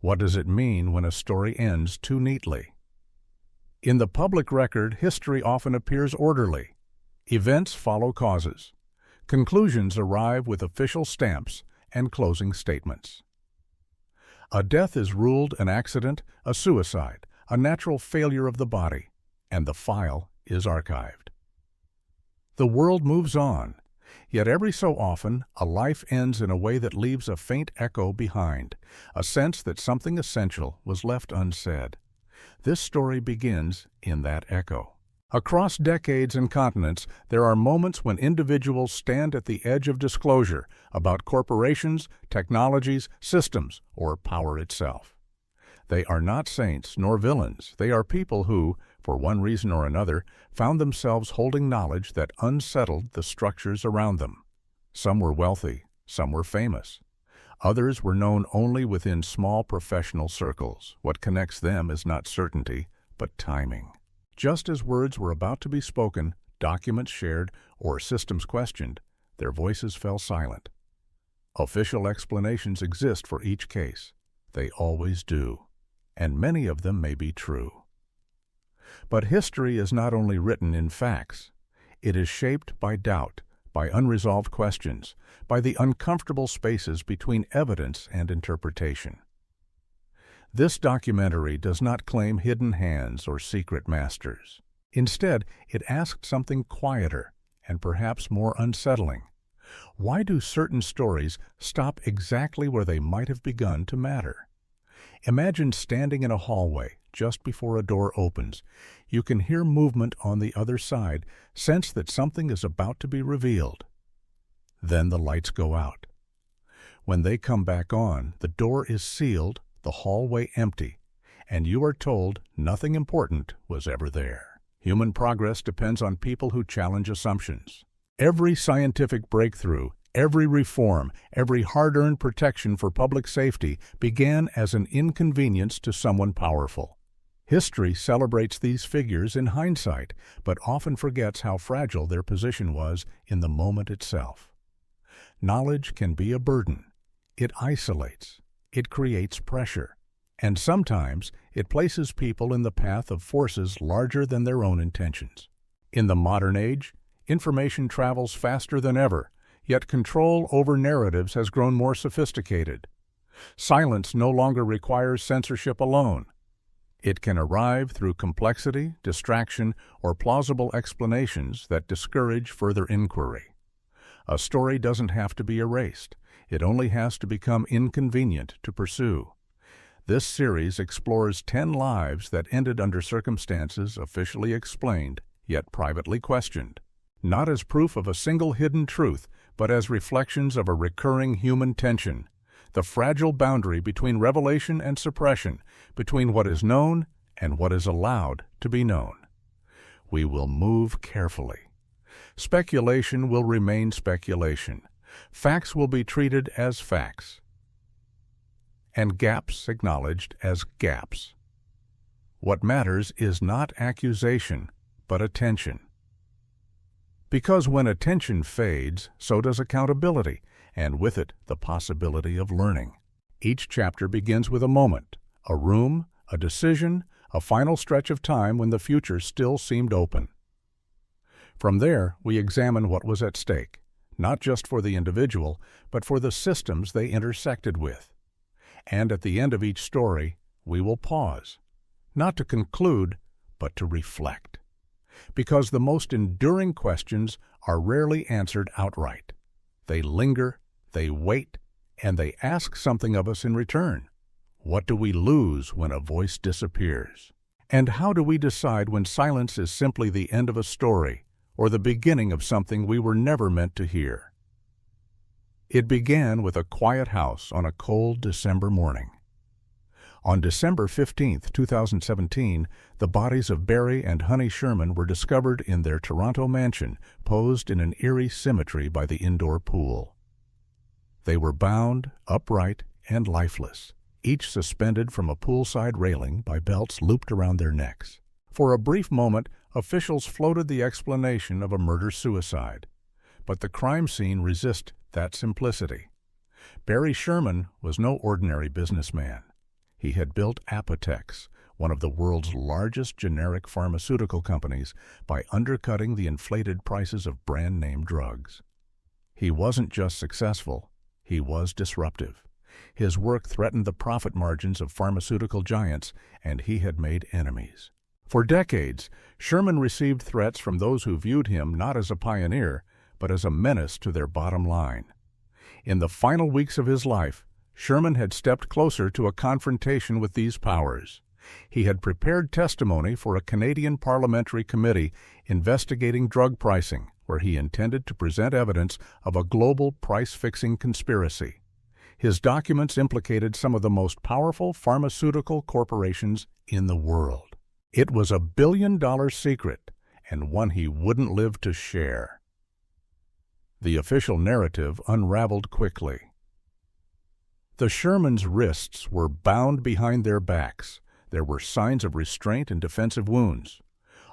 What does it mean when a story ends too neatly? In the public record, history often appears orderly. Events follow causes. Conclusions arrive with official stamps and closing statements. A death is ruled an accident, a suicide, a natural failure of the body, and the file is archived. The world moves on, yet every so often a life ends in a way that leaves a faint echo behind, a sense that something essential was left unsaid. This story begins in that echo. Across decades and continents, there are moments when individuals stand at the edge of disclosure about corporations, technologies, systems, or power itself. They are not saints nor villains. They are people who, for one reason or another, found themselves holding knowledge that unsettled the structures around them. Some were wealthy, some were famous. Others were known only within small professional circles. What connects them is not certainty, but timing. Just as words were about to be spoken, documents shared, or systems questioned, their voices fell silent. Official explanations exist for each case. They always do, and many of them may be true. But history is not only written in facts. It is shaped by doubt, by unresolved questions, by the uncomfortable spaces between evidence and interpretation. This documentary does not claim hidden hands or secret masters. Instead, it asked something quieter and perhaps more unsettling. Why do certain stories stop exactly where they might have begun to matter? Imagine standing in a hallway just before a door opens. You can hear movement on the other side, sense that something is about to be revealed. Then the lights go out. When they come back on, the door is sealed, the hallway empty, and you are told nothing important was ever there. Human progress depends on people who challenge assumptions. Every scientific breakthrough, every reform, every hard-earned protection for public safety began as an inconvenience to someone powerful. History celebrates these figures in hindsight, but often forgets how fragile their position was in the moment itself. Knowledge can be a burden. It isolates. It creates pressure. And sometimes it places people in the path of forces larger than their own intentions. In the modern age, information travels faster than ever, yet control over narratives has grown more sophisticated. Silence no longer requires censorship alone. It can arrive through complexity, distraction, or plausible explanations that discourage further inquiry. A story doesn't have to be erased. It only has to become inconvenient to pursue. This series explores 10 lives that ended under circumstances officially explained, yet privately questioned. Not as proof of a single hidden truth, but as reflections of a recurring human tension, the fragile boundary between revelation and suppression, between what is known and what is allowed to be known. We will move carefully. Speculation will remain speculation. Facts will be treated as facts, and gaps acknowledged as gaps. What matters is not accusation, but attention. Because when attention fades, so does accountability, and with it the possibility of learning. Each chapter begins with a moment, a room, a decision, a final stretch of time when the future still seemed open. From there, we examine what was at stake, not just for the individual, but for the systems they intersected with. And at the end of each story, we will pause, not to conclude, but to reflect. Because the most enduring questions are rarely answered outright. They linger, they wait, and they ask something of us in return. What do we lose when a voice disappears? And how do we decide when silence is simply the end of a story or the beginning of something we were never meant to hear? It began with a quiet house on a cold December morning. On December 15, 2017, the bodies of Barry and Honey Sherman were discovered in their Toronto mansion, posed in an eerie symmetry by the indoor pool. They were bound, upright, and lifeless, each suspended from a poolside railing by belts looped around their necks. For a brief moment, officials floated the explanation of a murder-suicide, but the crime scene resisted that simplicity. Barry Sherman was no ordinary businessman. He had built Apotex, one of the world's largest generic pharmaceutical companies, by undercutting the inflated prices of brand-name drugs. He wasn't just successful, he was disruptive. His work threatened the profit margins of pharmaceutical giants, and he had made enemies. For decades, Sherman received threats from those who viewed him not as a pioneer, but as a menace to their bottom line. In the final weeks of his life, Sherman had stepped closer to a confrontation with these powers. He had prepared testimony for a Canadian parliamentary committee investigating drug pricing, where he intended to present evidence of a global price-fixing conspiracy. His documents implicated some of the most powerful pharmaceutical corporations in the world. It was a billion-dollar secret, and one he wouldn't live to share. The official narrative unraveled quickly. The Shermans' wrists were bound behind their backs. There were signs of restraint and defensive wounds.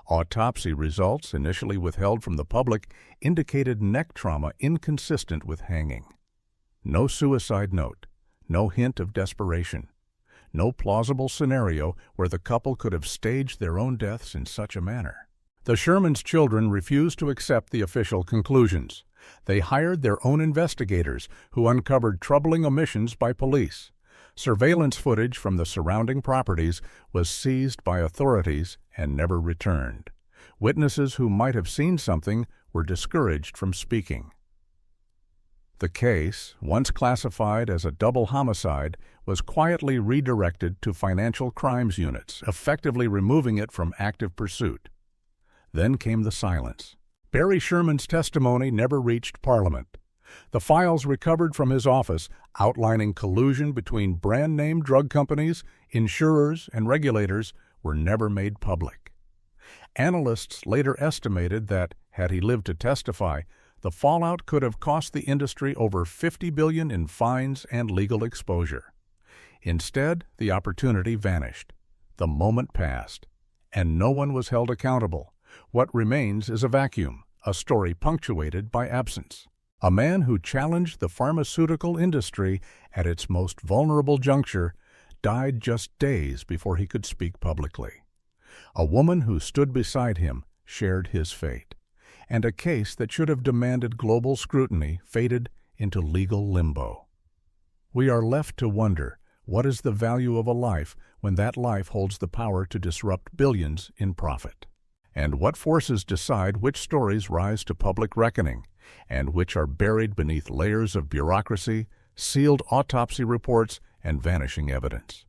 Autopsy results, initially withheld from the public, indicated neck trauma inconsistent with hanging. No suicide note, no hint of desperation, no plausible scenario where the couple could have staged their own deaths in such a manner. The Shermans' children refused to accept the official conclusions. They hired their own investigators who uncovered troubling omissions by police. Surveillance footage from the surrounding properties was seized by authorities and never returned. Witnesses who might have seen something were discouraged from speaking. The case, once classified as a double homicide, was quietly redirected to financial crimes units, effectively removing it from active pursuit. Then came the silence. Barry Sherman's testimony never reached Parliament. The files recovered from his office outlining collusion between brand-name drug companies, insurers, and regulators were never made public. Analysts later estimated that, had he lived to testify, the fallout could have cost the industry over $50 billion in fines and legal exposure. Instead, the opportunity vanished. The moment passed, and no one was held accountable. What remains is a vacuum, a story punctuated by absence. A man who challenged the pharmaceutical industry at its most vulnerable juncture died just days before he could speak publicly. A woman who stood beside him shared his fate, and a case that should have demanded global scrutiny faded into legal limbo. We are left to wonder, what is the value of a life when that life holds the power to disrupt billions in profit? And what forces decide which stories rise to public reckoning, and which are buried beneath layers of bureaucracy, sealed autopsy reports, and vanishing evidence?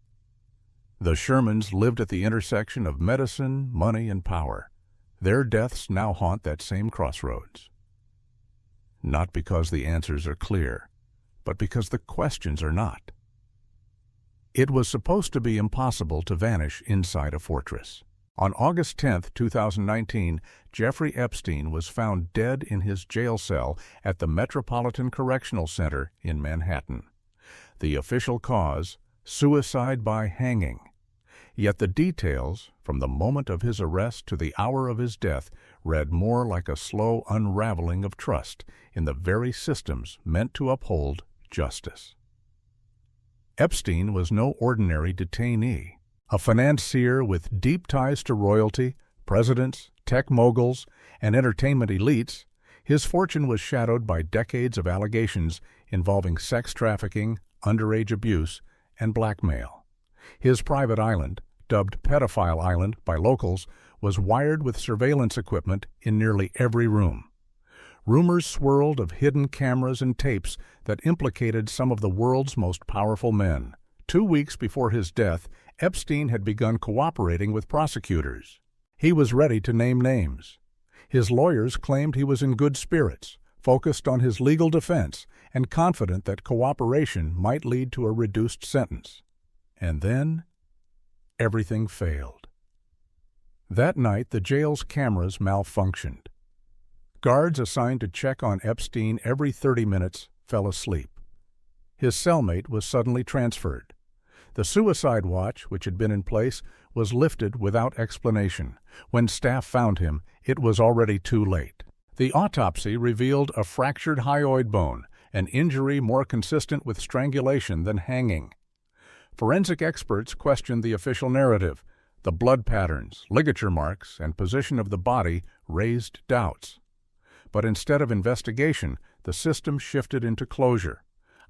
The Shermans lived at the intersection of medicine, money, and power. Their deaths now haunt that same crossroads. Not because the answers are clear, but because the questions are not. It was supposed to be impossible to vanish inside a fortress. On August 10, 2019, Jeffrey Epstein was found dead in his jail cell at the Metropolitan Correctional Center in Manhattan. The official cause, suicide by hanging. Yet the details, from the moment of his arrest to the hour of his death, read more like a slow unraveling of trust in the very systems meant to uphold justice. Epstein was no ordinary detainee. A financier with deep ties to royalty, presidents, tech moguls, and entertainment elites, his fortune was shadowed by decades of allegations involving sex trafficking, underage abuse, and blackmail. His private island, dubbed Pedophile Island by locals, was wired with surveillance equipment in nearly every room. Rumors swirled of hidden cameras and tapes that implicated some of the world's most powerful men. 2 weeks before his death, Epstein had begun cooperating with prosecutors. He was ready to name names. His lawyers claimed he was in good spirits, focused on his legal defense, and confident that cooperation might lead to a reduced sentence. And then, everything failed. That night, the jail's cameras malfunctioned. Guards assigned to check on Epstein every 30 minutes fell asleep. His cellmate was suddenly transferred. The suicide watch, which had been in place, was lifted without explanation. When staff found him, it was already too late. The autopsy revealed a fractured hyoid bone, an injury more consistent with strangulation than hanging. Forensic experts questioned the official narrative. The blood patterns, ligature marks, and position of the body raised doubts. But instead of investigation, the system shifted into closure.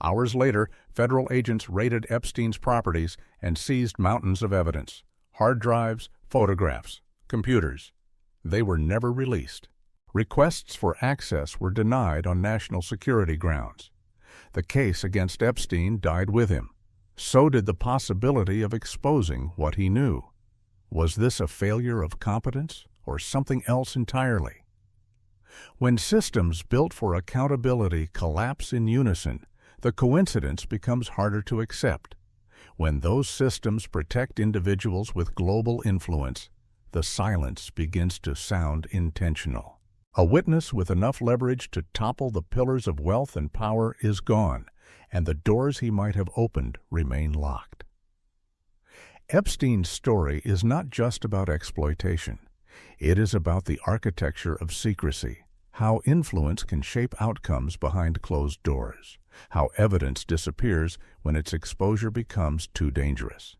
Hours later, federal agents raided Epstein's properties and seized mountains of evidence: hard drives, photographs, computers. They were never released. Requests for access were denied on national security grounds. The case against Epstein died with him. So did the possibility of exposing what he knew. Was this a failure of competence or something else entirely? When systems built for accountability collapse in unison, the coincidence becomes harder to accept. When those systems protect individuals with global influence, the silence begins to sound intentional. A witness with enough leverage to topple the pillars of wealth and power is gone, and the doors he might have opened remain locked. Epstein's story is not just about exploitation. It is about the architecture of secrecy, how influence can shape outcomes behind closed doors, how evidence disappears when its exposure becomes too dangerous.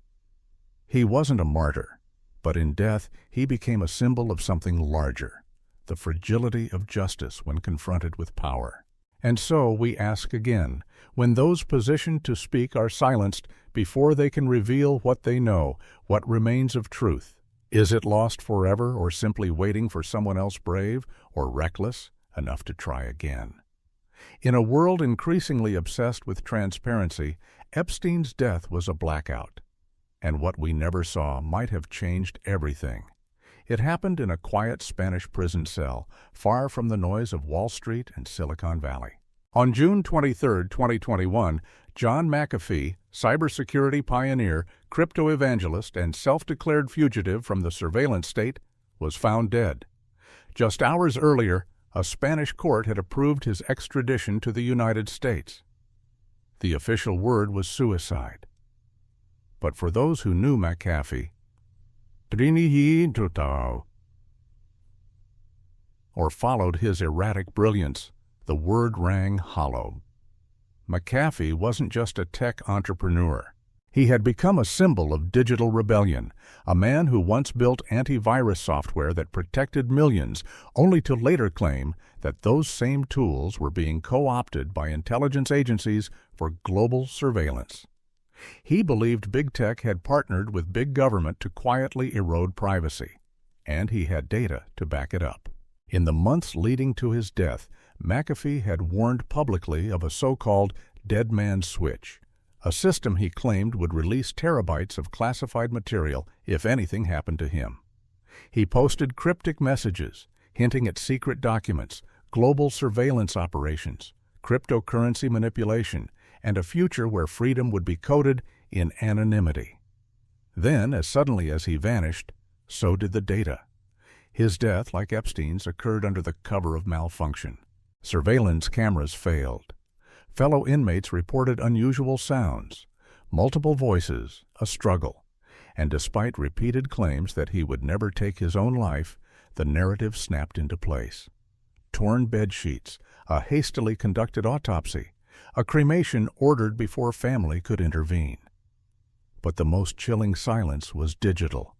He wasn't a martyr, but in death he became a symbol of something larger: the fragility of justice when confronted with power. And so we ask again, when those positioned to speak are silenced before they can reveal what they know, what remains of truth? Is it lost forever, or simply waiting for someone else brave or reckless enough to try again? In a world increasingly obsessed with transparency, Epstein's death was a blackout, and what we never saw might have changed everything. It happened in a quiet Spanish prison cell, far from the noise of Wall Street and Silicon Valley. On June 23, 2021, John McAfee, cybersecurity pioneer, crypto evangelist, and self-declared fugitive from the surveillance state, was found dead. Just hours earlier, a Spanish court had approved his extradition to the United States. The official word was suicide. But for those who knew McAfee, or followed his erratic brilliance, the word rang hollow. McAfee wasn't just a tech entrepreneur. He had become a symbol of digital rebellion, a man who once built antivirus software that protected millions, only to later claim that those same tools were being co-opted by intelligence agencies for global surveillance. He believed big tech had partnered with big government to quietly erode privacy, and he had data to back it up. In the months leading to his death, McAfee had warned publicly of a so-called dead man's switch, a system he claimed would release terabytes of classified material if anything happened to him. He posted cryptic messages, hinting at secret documents, global surveillance operations, cryptocurrency manipulation, and a future where freedom would be coded in anonymity. Then, as suddenly as he vanished, so did the data. His death, like Epstein's, occurred under the cover of malfunction. Surveillance cameras failed. Fellow inmates reported unusual sounds, multiple voices, a struggle, and despite repeated claims that he would never take his own life, the narrative snapped into place. Torn bed sheets, a hastily conducted autopsy, a cremation ordered before family could intervene. But the most chilling silence was digital.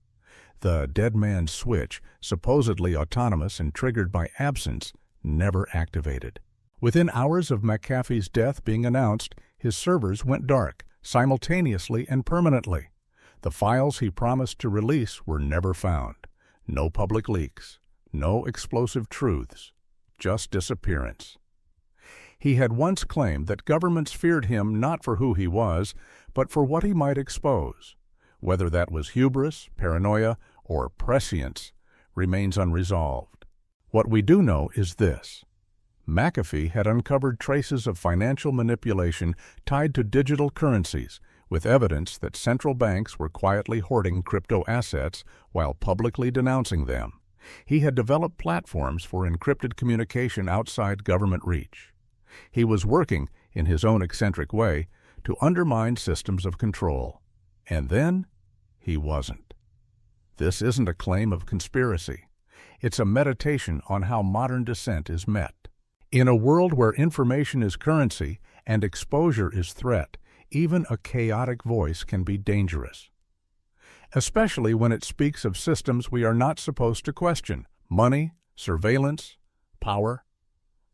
The dead man's switch, supposedly autonomous and triggered by absence, never activated. Within hours of McAfee's death being announced, his servers went dark, simultaneously and permanently. The files he promised to release were never found. No public leaks, no explosive truths, just disappearance. He had once claimed that governments feared him not for who he was, but for what he might expose. Whether that was hubris, paranoia, or prescience remains unresolved. What we do know is this: McAfee had uncovered traces of financial manipulation tied to digital currencies, with evidence that central banks were quietly hoarding crypto assets while publicly denouncing them. He had developed platforms for encrypted communication outside government reach. He was working, in his own eccentric way, to undermine systems of control. And then, he wasn't. This isn't a claim of conspiracy. It's a meditation on how modern dissent is met. In a world where information is currency and exposure is threat, even a chaotic voice can be dangerous, especially when it speaks of systems we are not supposed to question: money, surveillance, power.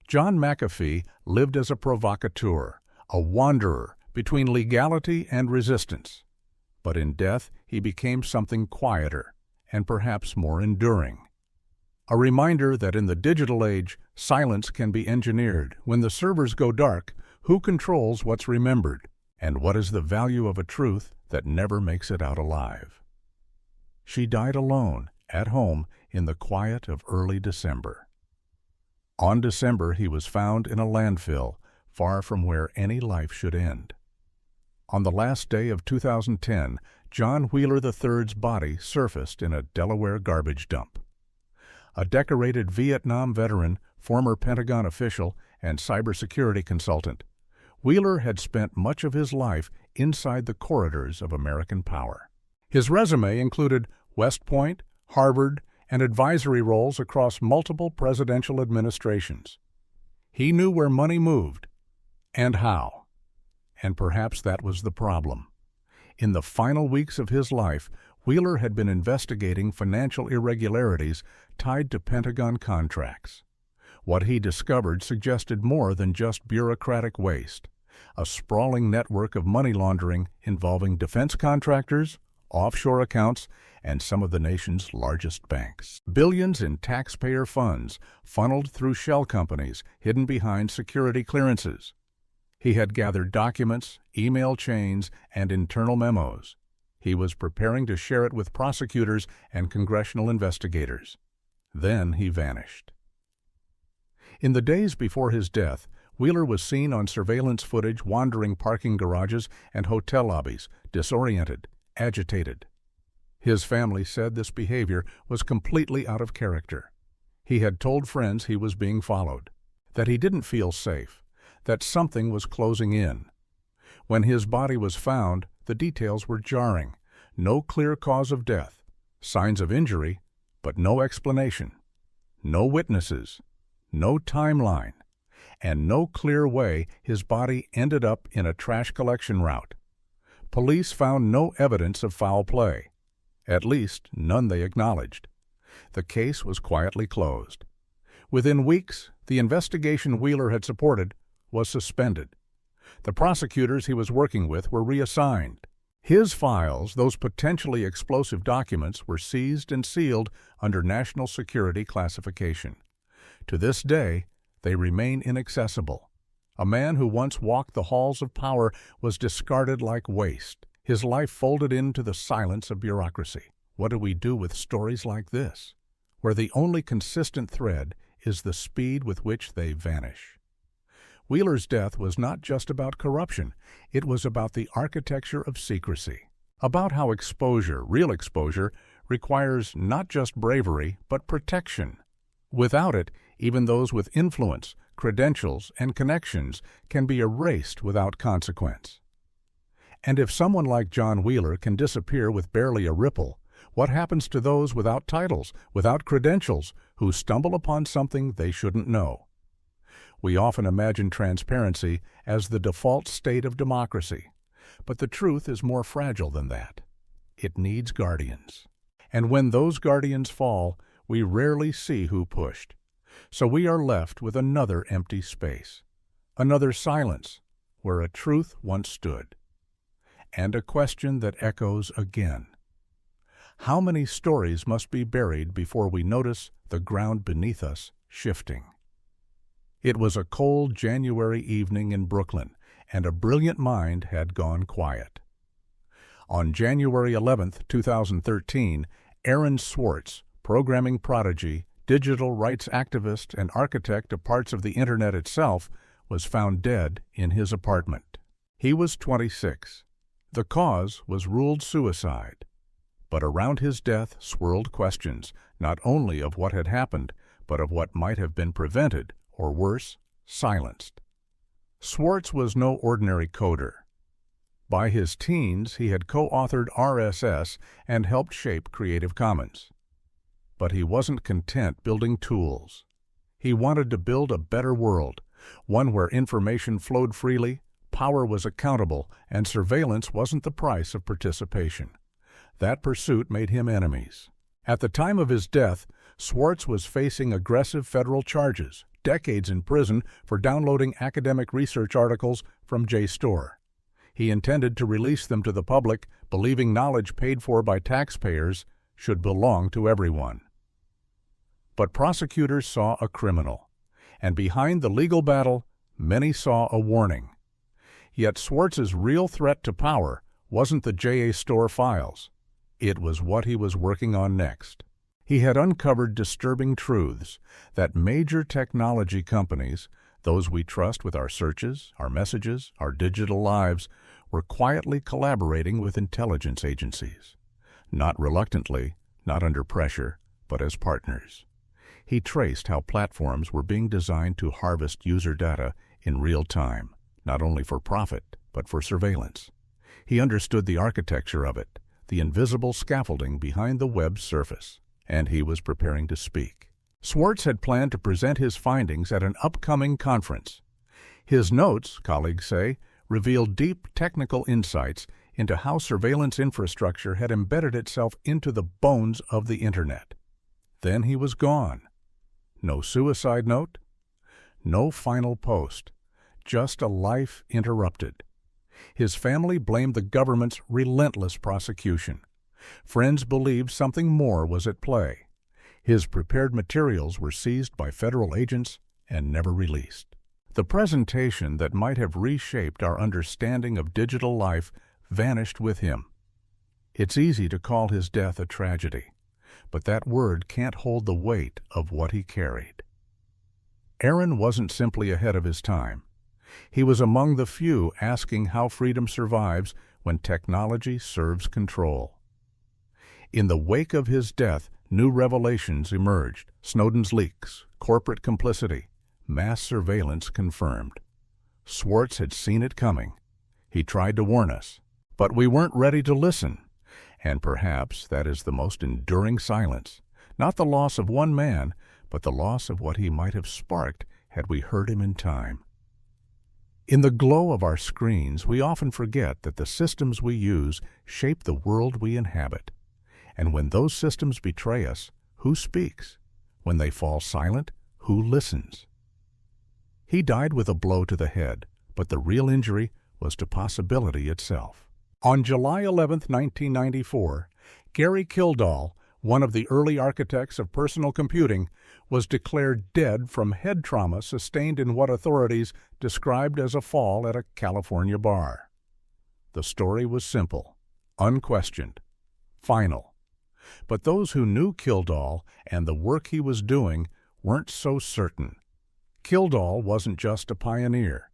John McAfee lived as a provocateur, a wanderer between legality and resistance. But in death, he became something quieter and perhaps more enduring. A reminder that in the digital age, silence can be engineered. When the servers go dark, who controls what's remembered? And what is the value of a truth that never makes it out alive? She died alone, at home, in the quiet of early December. On December, he was found in a landfill, far from where any life should end. On the last day of 2010, John Wheeler III's body surfaced in a Delaware garbage dump. A decorated Vietnam veteran, former Pentagon official, and cybersecurity consultant, Wheeler had spent much of his life inside the corridors of American power. His resume included West Point, Harvard, and advisory roles across multiple presidential administrations. He knew where money moved and how. And perhaps that was the problem. In the final weeks of his life, Wheeler had been investigating financial irregularities tied to Pentagon contracts. What he discovered suggested more than just bureaucratic waste: a sprawling network of money laundering involving defense contractors, offshore accounts, and some of the nation's largest banks. Billions in taxpayer funds funneled through shell companies hidden behind security clearances. He had gathered documents, email chains, and internal memos. He was preparing to share it with prosecutors and congressional investigators. Then he vanished. In the days before his death, Wheeler was seen on surveillance footage wandering parking garages and hotel lobbies, disoriented, agitated. His family said this behavior was completely out of character. He had told friends he was being followed, that he didn't feel safe, that something was closing in. When his body was found, the details were jarring. No clear cause of death, signs of injury, but no explanation, no witnesses, no timeline, and no clear way his body ended up in a trash collection route. Police found no evidence of foul play, at least none they acknowledged. The case was quietly closed. Within weeks, the investigation Wheeler had supported was suspended. The prosecutors he was working with were reassigned. His files, those potentially explosive documents, were seized and sealed under national security classification. To this day, they remain inaccessible. A man who once walked the halls of power was discarded like waste, his life folded into the silence of bureaucracy. What do we do with stories like this, where the only consistent thread is the speed with which they vanish? Wheeler's death was not just about corruption, it was about the architecture of secrecy, about how exposure, real exposure, requires not just bravery, but protection. Without it, even those with influence, credentials, and connections can be erased without consequence. And if someone like John Wheeler can disappear with barely a ripple, what happens to those without titles, without credentials, who stumble upon something they shouldn't know? We often imagine transparency as the default state of democracy, but the truth is more fragile than that. It needs guardians. And when those guardians fall, we rarely see who pushed. So we are left with another empty space, another silence where a truth once stood, and a question that echoes again. How many stories must be buried before we notice the ground beneath us shifting? It was a cold January evening in Brooklyn, and a brilliant mind had gone quiet. On January 11, 2013, Aaron Swartz, programming prodigy, digital rights activist, and architect of parts of the Internet itself, was found dead in his apartment. He was 26. The cause was ruled suicide. But around his death swirled questions, not only of what had happened, but of what might have been prevented, or worse, silenced. Swartz was no ordinary coder. By his teens, he had co-authored RSS and helped shape Creative Commons. But he wasn't content building tools. He wanted to build a better world, one where information flowed freely, power was accountable and surveillance wasn't the price of participation. That pursuit made him enemies. At the time of his death, Swartz was facing aggressive federal charges, decades in prison for downloading academic research articles from JSTOR. He intended to release them to the public, believing knowledge paid for by taxpayers should belong to everyone. But prosecutors saw a criminal, and behind the legal battle, many saw a warning. Yet Swartz's real threat to power wasn't the JSTOR files. It was what he was working on next. He had uncovered disturbing truths that major technology companies, those we trust with our searches, our messages, our digital lives, were quietly collaborating with intelligence agencies. Not reluctantly, not under pressure, but as partners. He traced how platforms were being designed to harvest user data in real time, not only for profit, but for surveillance. He understood the architecture of it, the invisible scaffolding behind the web's surface, and he was preparing to speak. Swartz had planned to present his findings at an upcoming conference. His notes, colleagues say, revealed deep technical insights into how surveillance infrastructure had embedded itself into the bones of the Internet. Then he was gone. No suicide note, no final post, just a life interrupted. His family blamed the government's relentless prosecution. Friends believed something more was at play. His prepared materials were seized by federal agents and never released. The presentation that might have reshaped our understanding of digital life vanished with him. It's easy to call his death a tragedy, but that word can't hold the weight of what he carried. Aaron wasn't simply ahead of his time. He was among the few asking how freedom survives when technology serves control. In the wake of his death, new revelations emerged: Snowden's leaks, corporate complicity, mass surveillance confirmed. Swartz had seen it coming. He tried to warn us, but we weren't ready to listen. And perhaps that is the most enduring silence, not the loss of one man, but the loss of what he might have sparked had we heard him in time. In the glow of our screens, we often forget that the systems we use shape the world we inhabit. And when those systems betray us, who speaks? When they fall silent, who listens? He died with a blow to the head, but the real injury was to possibility itself. On July 11, 1994, Gary Kildall, one of the early architects of personal computing, was declared dead from head trauma sustained in what authorities described as a fall at a California bar. The story was simple, unquestioned, final. But those who knew Kildall and the work he was doing weren't so certain. Kildall wasn't just a pioneer.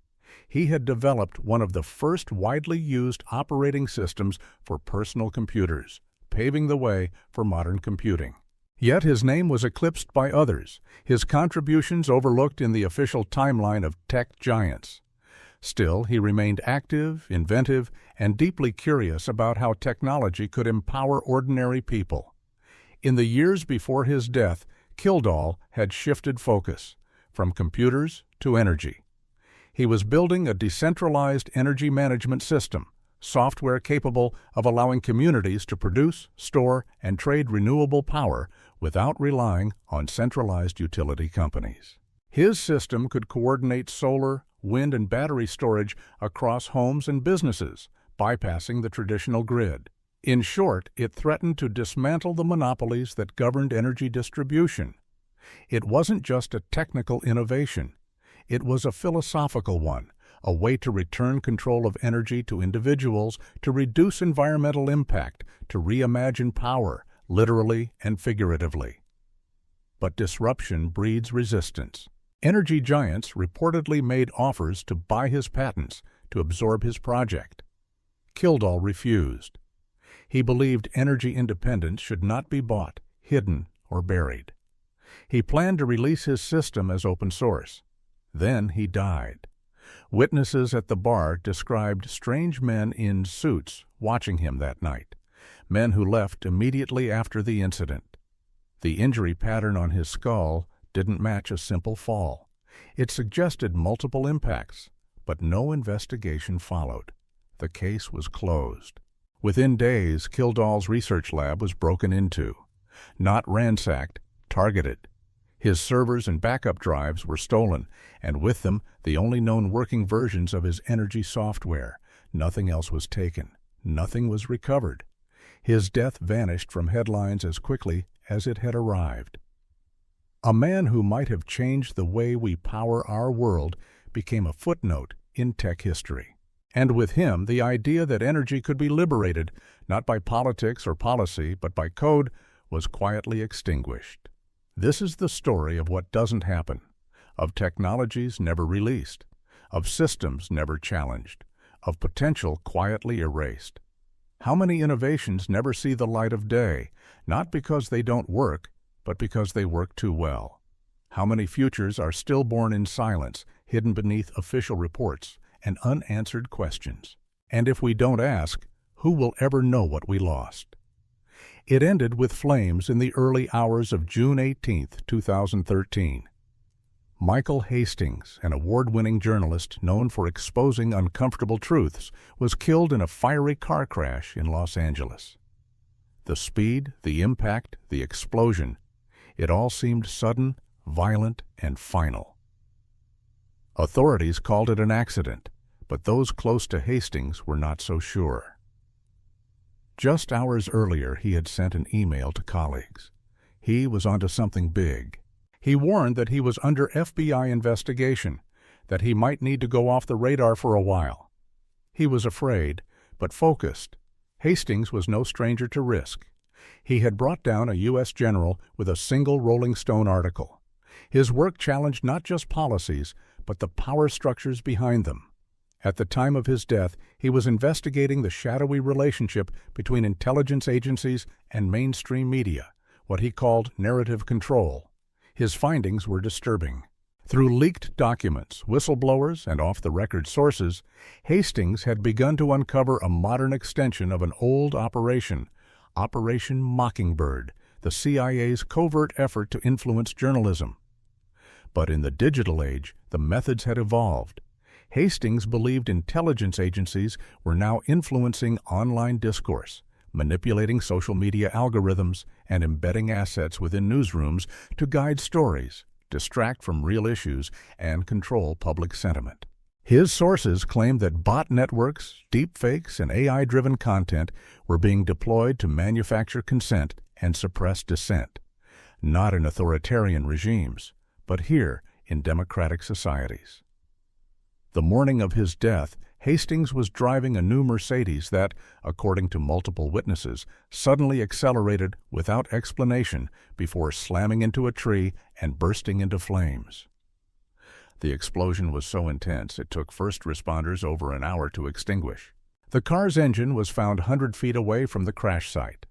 He had developed one of the first widely used operating systems for personal computers, paving the way for modern computing. Yet his name was eclipsed by others, his contributions overlooked in the official timeline of tech giants. Still, he remained active, inventive, and deeply curious about how technology could empower ordinary people. In the years before his death, Kildall had shifted focus from computers to energy. He was building a decentralized energy management system, software capable of allowing communities to produce, store, and trade renewable power without relying on centralized utility companies. His system could coordinate solar, wind, and battery storage across homes and businesses, bypassing the traditional grid. In short, it threatened to dismantle the monopolies that governed energy distribution. It wasn't just a technical innovation. It was a philosophical one, a way to return control of energy to individuals, to reduce environmental impact, to reimagine power, literally and figuratively. But disruption breeds resistance. Energy giants reportedly made offers to buy his patents, to absorb his project. Kildall refused. He believed energy independence should not be bought, hidden, or buried. He planned to release his system as open source. Then he died. Witnesses at the bar described strange men in suits watching him that night, men who left immediately after the incident. The injury pattern on his skull didn't match a simple fall. It suggested multiple impacts, But no investigation followed. The case was closed. Within days, Kildall's research lab was broken into. Not ransacked, targeted. His servers and backup drives were stolen, and with them, the only known working versions of his energy software. Nothing else was taken. Nothing was recovered. His death vanished from headlines as quickly as it had arrived. A man who might have changed the way we power our world became a footnote in tech history. And with him, the idea that energy could be liberated, not by politics or policy, but by code, was quietly extinguished. This is the story of what doesn't happen, of technologies never released, of systems never challenged, of potential quietly erased. How many innovations never see the light of day, not because they don't work, but because they work too well? How many futures are still born in silence, hidden beneath official reports and unanswered questions? And if we don't ask, who will ever know what we lost? It ended with flames in the early hours of June 18, 2013. Michael Hastings, an award-winning journalist known for exposing uncomfortable truths, was killed in a fiery car crash in Los Angeles. The speed, the impact, the explosion, it all seemed sudden, violent, and final. Authorities called it an accident, but those close to Hastings were not so sure. Just hours earlier, he had sent an email to colleagues. He was onto something big. He warned that he was under FBI investigation, that he might need to go off the radar for a while. He was afraid, but focused. Hastings was no stranger to risk. He had brought down a U.S. general with a single Rolling Stone article. His work challenged not just policies, but the power structures behind them. At the time of his death, he was investigating the shadowy relationship between intelligence agencies and mainstream media, what he called narrative control. His findings were disturbing. Through leaked documents, whistleblowers, and off-the-record sources, Hastings had begun to uncover a modern extension of an old operation, Operation Mockingbird, the CIA's covert effort to influence journalism. But in the digital age, the methods had evolved. Hastings believed intelligence agencies were now influencing online discourse, manipulating social media algorithms, and embedding assets within newsrooms to guide stories, distract from real issues, and control public sentiment. His sources claimed that bot networks, deepfakes, and AI-driven content were being deployed to manufacture consent and suppress dissent, not in authoritarian regimes, but here in democratic societies. The morning of his death, Hastings was driving a new Mercedes that, according to multiple witnesses, suddenly accelerated without explanation before slamming into a tree and bursting into flames. The explosion was so intense it took first responders over an hour to extinguish. The car's engine was found 100 feet away from the crash site.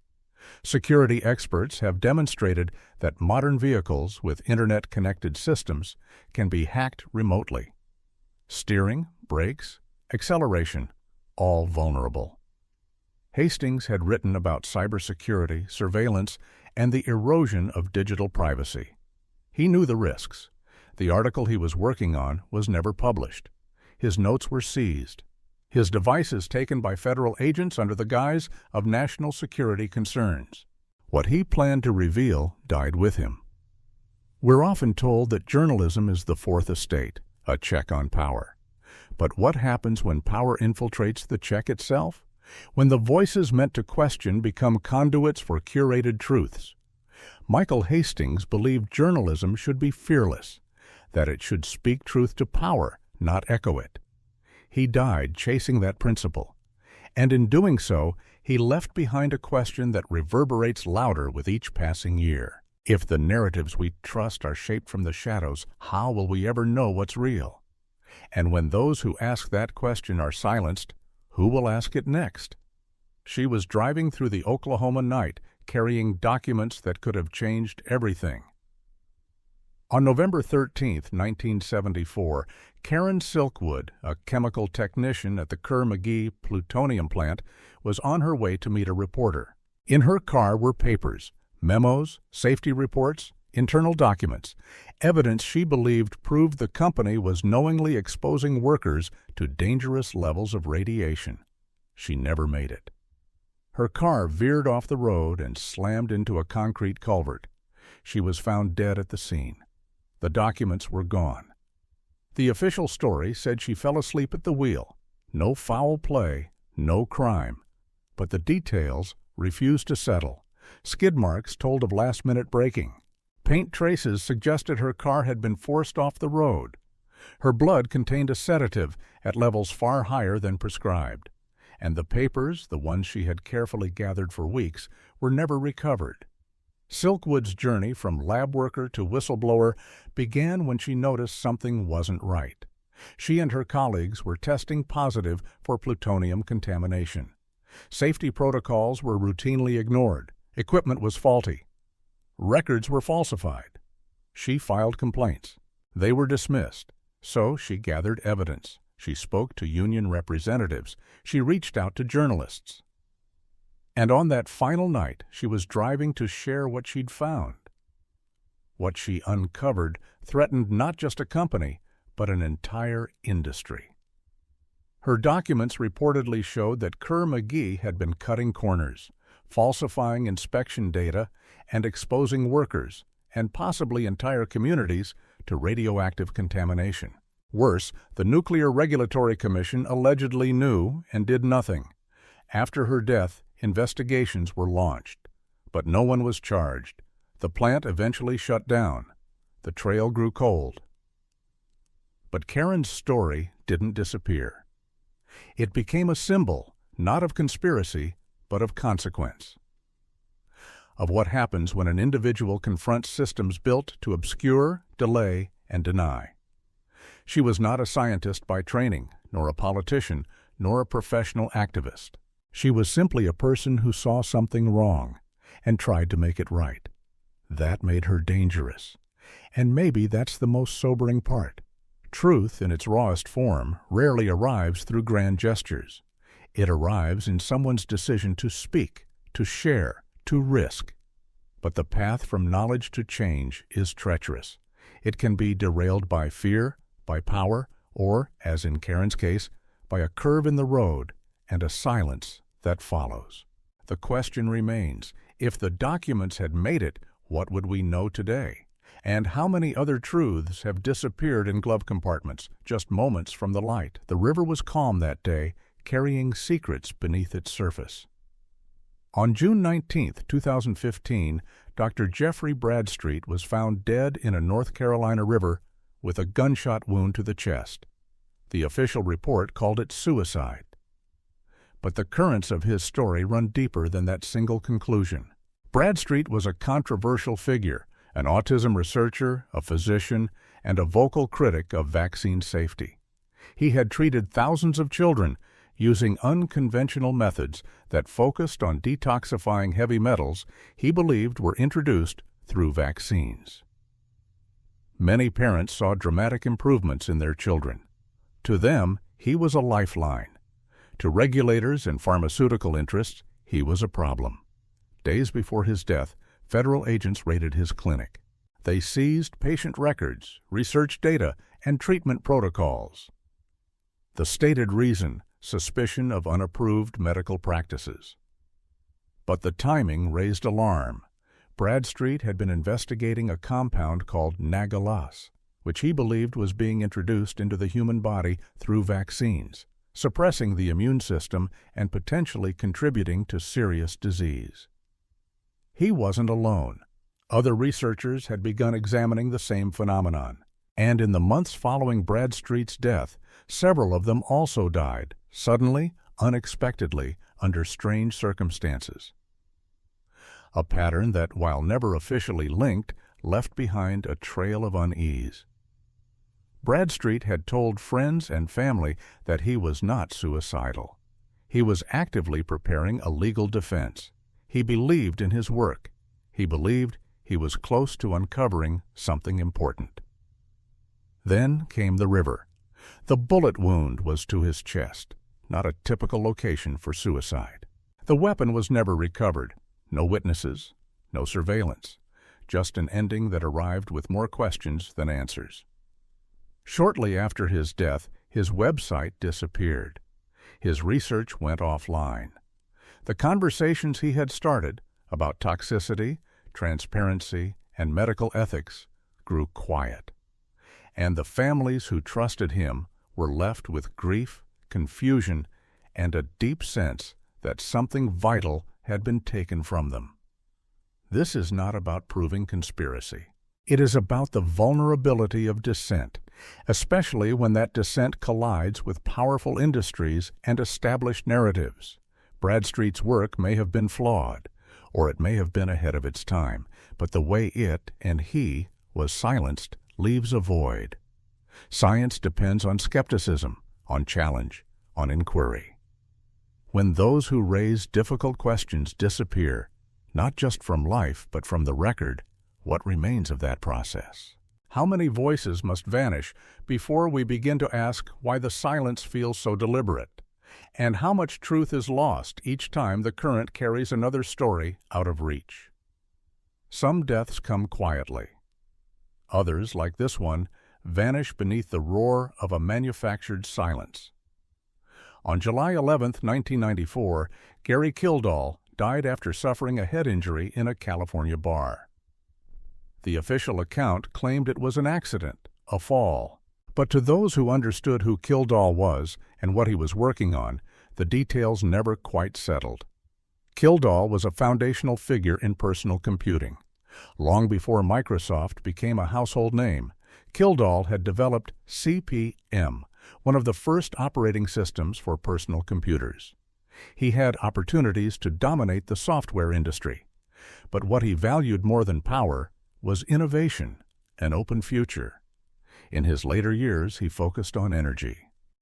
Security experts have demonstrated that modern vehicles with internet-connected systems can be hacked remotely. Steering, brakes, acceleration, all vulnerable. Hastings had written about cybersecurity, surveillance, and the erosion of digital privacy. He knew the risks. The article he was working on was never published. His notes were seized. His devices taken by federal agents under the guise of national security concerns. What he planned to reveal died with him. We're often told that journalism is the fourth estate, a check on power. But what happens when power infiltrates the check itself? When the voices meant to question become conduits for curated truths? Michael Hastings believed journalism should be fearless, that it should speak truth to power, not echo it. He died chasing that principle, and in doing so, he left behind a question that reverberates louder with each passing year. If the narratives we trust are shaped from the shadows, how will we ever know what's real? And when those who ask that question are silenced, who will ask it next? She was driving through the Oklahoma night, carrying documents that could have changed everything. On November 13, 1974, Karen Silkwood, a chemical technician at the Kerr-McGee plutonium plant, was on her way to meet a reporter. In her car were papers, memos, safety reports, internal documents, evidence she believed proved the company was knowingly exposing workers to dangerous levels of radiation. She never made it. Her car veered off the road and slammed into a concrete culvert. She was found dead at the scene. The documents were gone. The official story said she fell asleep at the wheel. No foul play, no crime. But the details refused to settle. Skid marks told of last-minute braking. Paint traces suggested her car had been forced off the road. Her blood contained a sedative at levels far higher than prescribed. And the papers, the ones she had carefully gathered for weeks, were never recovered. Silkwood's journey from lab worker to whistleblower began when she noticed something wasn't right. She and her colleagues were testing positive for plutonium contamination. Safety protocols were routinely ignored. Equipment was faulty. Records were falsified. She filed complaints. They were dismissed. So she gathered evidence. She spoke to union representatives. She reached out to journalists. And on that final night, she was driving to share what she'd found. What she uncovered threatened not just a company, but an entire industry. Her documents reportedly showed that Kerr-McGee had been cutting corners, falsifying inspection data, and exposing workers, and possibly entire communities, to radioactive contamination. Worse, the Nuclear Regulatory Commission allegedly knew and did nothing. After her death, investigations were launched, but no one was charged. The plant eventually shut down. The trail grew cold. But Karen's story didn't disappear. It became a symbol, not of conspiracy, but of consequence. Of what happens when an individual confronts systems built to obscure, delay, and deny. She was not a scientist by training, nor a politician, nor a professional activist. She was simply a person who saw something wrong and tried to make it right. That made her dangerous. And maybe that's the most sobering part. Truth, in its rawest form, rarely arrives through grand gestures. It arrives in someone's decision to speak, to share, to risk. But the path from knowledge to change is treacherous. It can be derailed by fear, by power, or, as in Karen's case, by a curve in the road and a silence that follows. The question remains, if the documents had made it, what would we know today? And how many other truths have disappeared in glove compartments, just moments from the light? The river was calm that day, carrying secrets beneath its surface. On June 19, 2015, Dr. Jeffrey Bradstreet was found dead in a North Carolina river with a gunshot wound to the chest. The official report called it suicide. But the currents of his story run deeper than that single conclusion. Bradstreet was a controversial figure, an autism researcher, a physician, and a vocal critic of vaccine safety. He had treated thousands of children using unconventional methods that focused on detoxifying heavy metals he believed were introduced through vaccines. Many parents saw dramatic improvements in their children. To them, he was a lifeline. To regulators and pharmaceutical interests, he was a problem. Days before his death, federal agents raided his clinic. They seized patient records, research data, and treatment protocols. The stated reason, suspicion of unapproved medical practices. But the timing raised alarm. Bradstreet had been investigating a compound called nagalas, which he believed was being introduced into the human body through vaccines, suppressing the immune system and potentially contributing to serious disease. He wasn't alone. Other researchers had begun examining the same phenomenon, and in the months following Bradstreet's death, several of them also died, suddenly, unexpectedly, under strange circumstances. A pattern that, while never officially linked, left behind a trail of unease. Bradstreet had told friends and family that he was not suicidal. He was actively preparing a legal defense. He believed in his work. He believed he was close to uncovering something important. Then came the river. The bullet wound was to his chest, not a typical location for suicide. The weapon was never recovered. No witnesses, no surveillance. just an ending that arrived with more questions than answers. Shortly after his death, his website disappeared. His research went offline. The conversations he had started about toxicity, transparency, and medical ethics grew quiet. And the families who trusted him were left with grief, confusion, and a deep sense that something vital had been taken from them. This is not about proving conspiracy. It is about the vulnerability of dissent, especially when that dissent collides with powerful industries and established narratives. Bradstreet's work may have been flawed, or it may have been ahead of its time, but the way it and he was silenced leaves a void. Science depends on skepticism, on challenge, on inquiry. When those who raise difficult questions disappear, not just from life but from the record, what remains of that process? How many voices must vanish before we begin to ask why the silence feels so deliberate? And how much truth is lost each time the current carries another story out of reach? Some deaths come quietly. Others, like this one, vanish beneath the roar of a manufactured silence. On July 11, 1994, Gary Kildall died after suffering a head injury in a California bar. The official account claimed it was an accident, a fall. But to those who understood who Kildall was and what he was working on, the details never quite settled. Kildall was a foundational figure in personal computing. Long before Microsoft became a household name, Kildall had developed CP/M, one of the first operating systems for personal computers. He had opportunities to dominate the software industry. But what he valued more than power was innovation, an open future. In his later years, he focused on energy.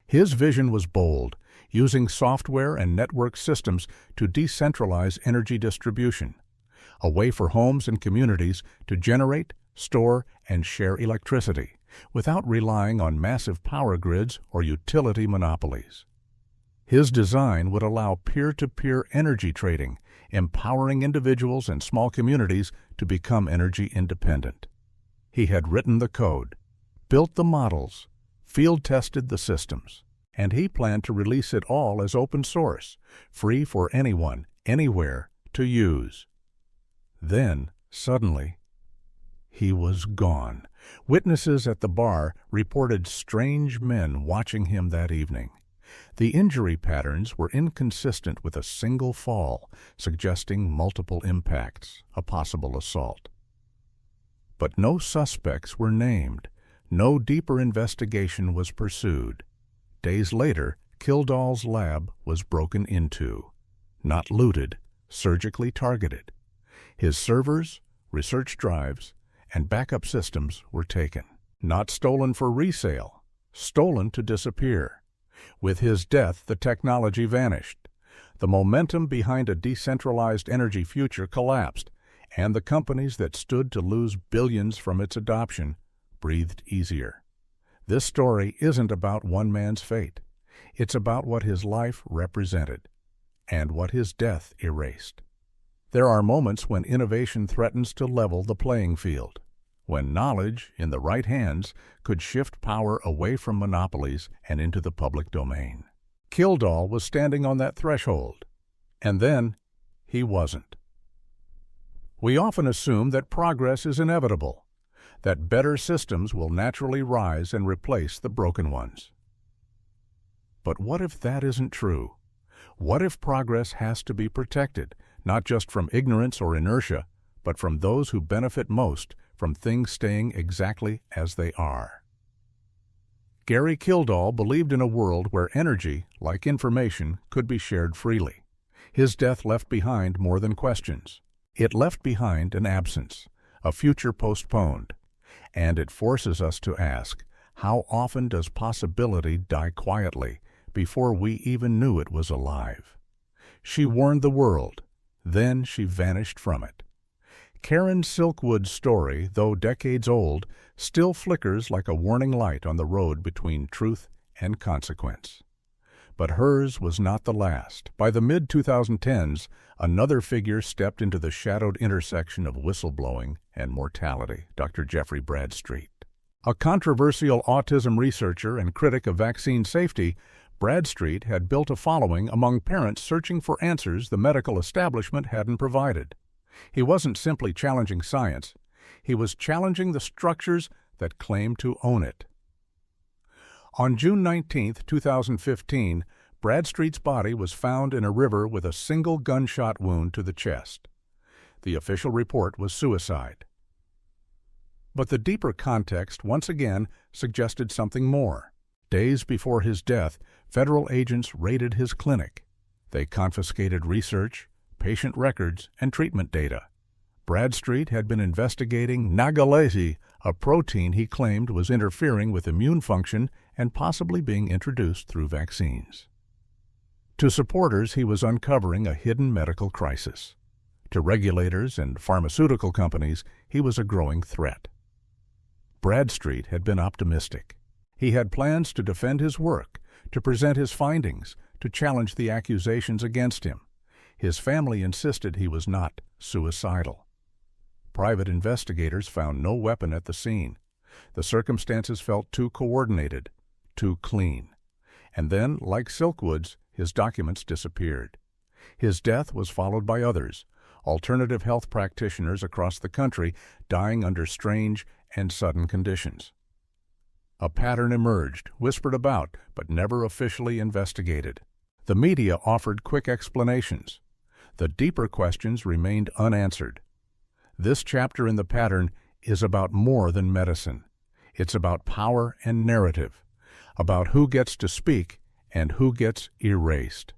His vision was bold, using software and network systems to decentralize energy distribution, a way for homes and communities to generate, store, and share electricity without relying on massive power grids or utility monopolies. His design would allow peer-to-peer energy trading, empowering individuals and small communities to become energy independent. He had written the code, built the models, field-tested the systems, and he planned to release it all as open source, free for anyone, anywhere, to use. Then, suddenly, he was gone. Witnesses at the bar reported strange men watching him that evening. The injury patterns were inconsistent with a single fall, suggesting multiple impacts, a possible assault. But no suspects were named. No deeper investigation was pursued. Days later, Kildall's lab was broken into. Not looted, surgically targeted. His servers, research drives, and backup systems were taken. Not stolen for resale, stolen to disappear. With his death, the technology vanished. The momentum behind a decentralized energy future collapsed, and the companies that stood to lose billions from its adoption breathed easier. This story isn't about one man's fate. It's about what his life represented and what his death erased. There are moments when innovation threatens to level the playing field, when knowledge, in the right hands, could shift power away from monopolies and into the public domain. Kildall was standing on that threshold, and then he wasn't. We often assume that progress is inevitable, that better systems will naturally rise and replace the broken ones. But what if that isn't true? What if progress has to be protected, not just from ignorance or inertia, but from those who benefit most from things staying exactly as they are? Gary Kildall believed in a world where energy, like information, could be shared freely. His death left behind more than questions. It left behind an absence, a future postponed. And it forces us to ask, how often does possibility die quietly before we even knew it was alive? She warned the world, then she vanished from it. Karen Silkwood's story, though decades old, still flickers like a warning light on the road between truth and consequence. But hers was not the last. By the mid-2010s, another figure stepped into the shadowed intersection of whistleblowing and mortality, Dr. Jeffrey Bradstreet. A controversial autism researcher and critic of vaccine safety, Bradstreet had built a following among parents searching for answers the medical establishment hadn't provided. He wasn't simply challenging science. He was challenging the structures that claimed to own it. On June 19, 2015, Bradstreet's body was found in a river with a single gunshot wound to the chest. The official report was suicide. But the deeper context once again suggested something more. Days before his death, federal agents raided his clinic. They confiscated research, patient records, and treatment data. Bradstreet had been investigating Nagalase, a protein he claimed was interfering with immune function and possibly being introduced through vaccines. To supporters, he was uncovering a hidden medical crisis. To regulators and pharmaceutical companies, he was a growing threat. Bradstreet had been optimistic. He had plans to defend his work, to present his findings, to challenge the accusations against him. His family insisted he was not suicidal. Private investigators found no weapon at the scene. The circumstances felt too coordinated, too clean. And then, like Silkwoods, his documents disappeared. His death was followed by others, alternative health practitioners across the country dying under strange and sudden conditions. A pattern emerged, whispered about, but never officially investigated. The media offered quick explanations. The deeper questions remained unanswered. This chapter in the pattern is about more than medicine. It's about power and narrative, about who gets to speak and who gets erased.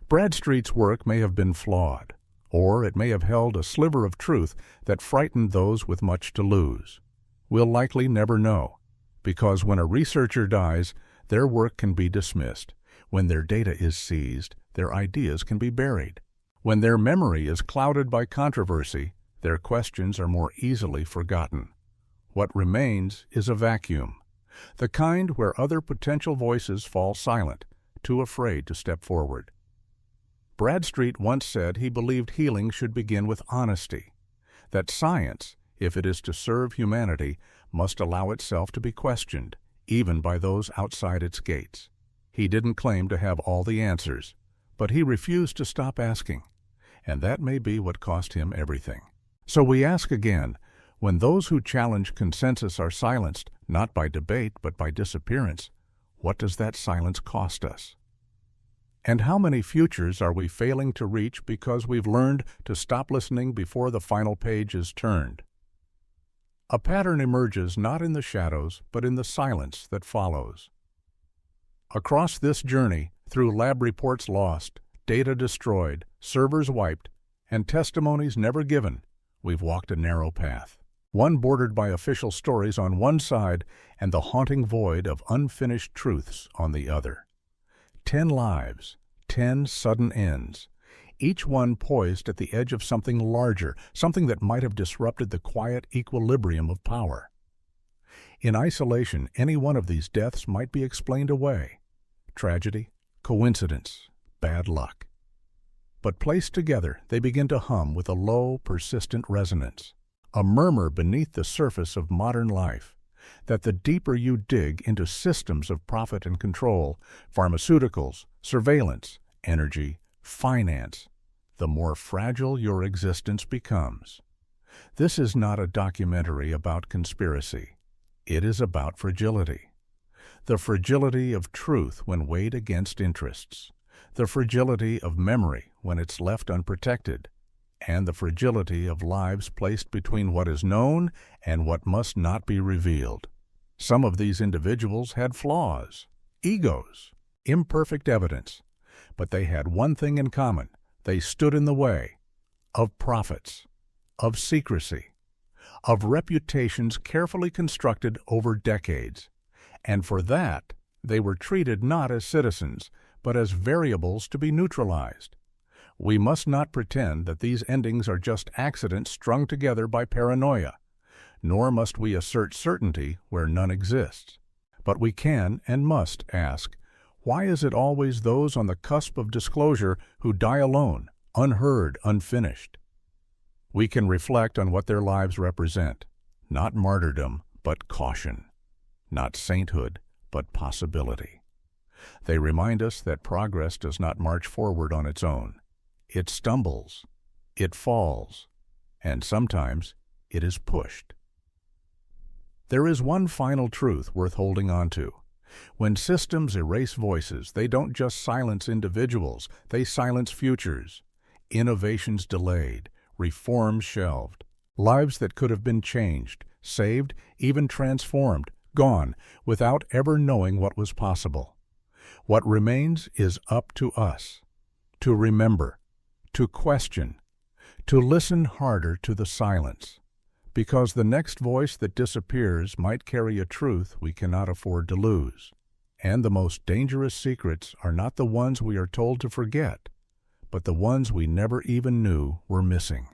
Bradstreet's work may have been flawed, or it may have held a sliver of truth that frightened those with much to lose. We'll likely never know, because when a researcher dies, their work can be dismissed. When their data is seized, their ideas can be buried. When their memory is clouded by controversy, their questions are more easily forgotten. What remains is a vacuum, the kind where other potential voices fall silent, too afraid to step forward. Bradstreet once said he believed healing should begin with honesty, that science, if it is to serve humanity, must allow itself to be questioned, even by those outside its gates. He didn't claim to have all the answers, but he refused to stop asking, and that may be what cost him everything. So we ask again, when those who challenge consensus are silenced, not by debate but by disappearance, what does that silence cost us? And how many futures are we failing to reach because we've learned to stop listening before the final page is turned? A pattern emerges not in the shadows, but in the silence that follows. Across this journey, through lab reports lost, data destroyed, servers wiped, and testimonies never given, we've walked a narrow path, one bordered by official stories on one side and the haunting void of unfinished truths on the other. 10 lives, 10 sudden ends, each one poised at the edge of something larger, something that might have disrupted the quiet equilibrium of power. In isolation, any one of these deaths might be explained away. Tragedy, coincidence, bad luck. But placed together, they begin to hum with a low, persistent resonance, a murmur beneath the surface of modern life, that the deeper you dig into systems of profit and control, pharmaceuticals, surveillance, energy, finance, the more fragile your existence becomes. This is not a documentary about conspiracy. It is about fragility. The fragility of truth when weighed against interests, the fragility of memory when it's left unprotected, and the fragility of lives placed between what is known and what must not be revealed. Some of these individuals had flaws, egos, imperfect evidence, but they had one thing in common. They stood in the way of profits, of secrecy, of reputations carefully constructed over decades. And for that, they were treated not as citizens, but as variables to be neutralized. We must not pretend that these endings are just accidents strung together by paranoia, nor must we assert certainty where none exists. But we can and must ask, Why is it always those on the cusp of disclosure who die alone, unheard, unfinished? We can reflect on what their lives represent. Not martyrdom, but caution. Not sainthood, but possibility. They remind us that progress does not march forward on its own. It stumbles, it falls, and sometimes it is pushed. There is one final truth worth holding on to. When systems erase voices, they don't just silence individuals, they silence futures. Innovations delayed, reforms shelved, lives that could have been changed, saved, even transformed, gone, without ever knowing what was possible. What remains is up to us, to remember, to question, to listen harder to the silence, because the next voice that disappears might carry a truth we cannot afford to lose. And the most dangerous secrets are not the ones we are told to forget, but the ones we never even knew were missing.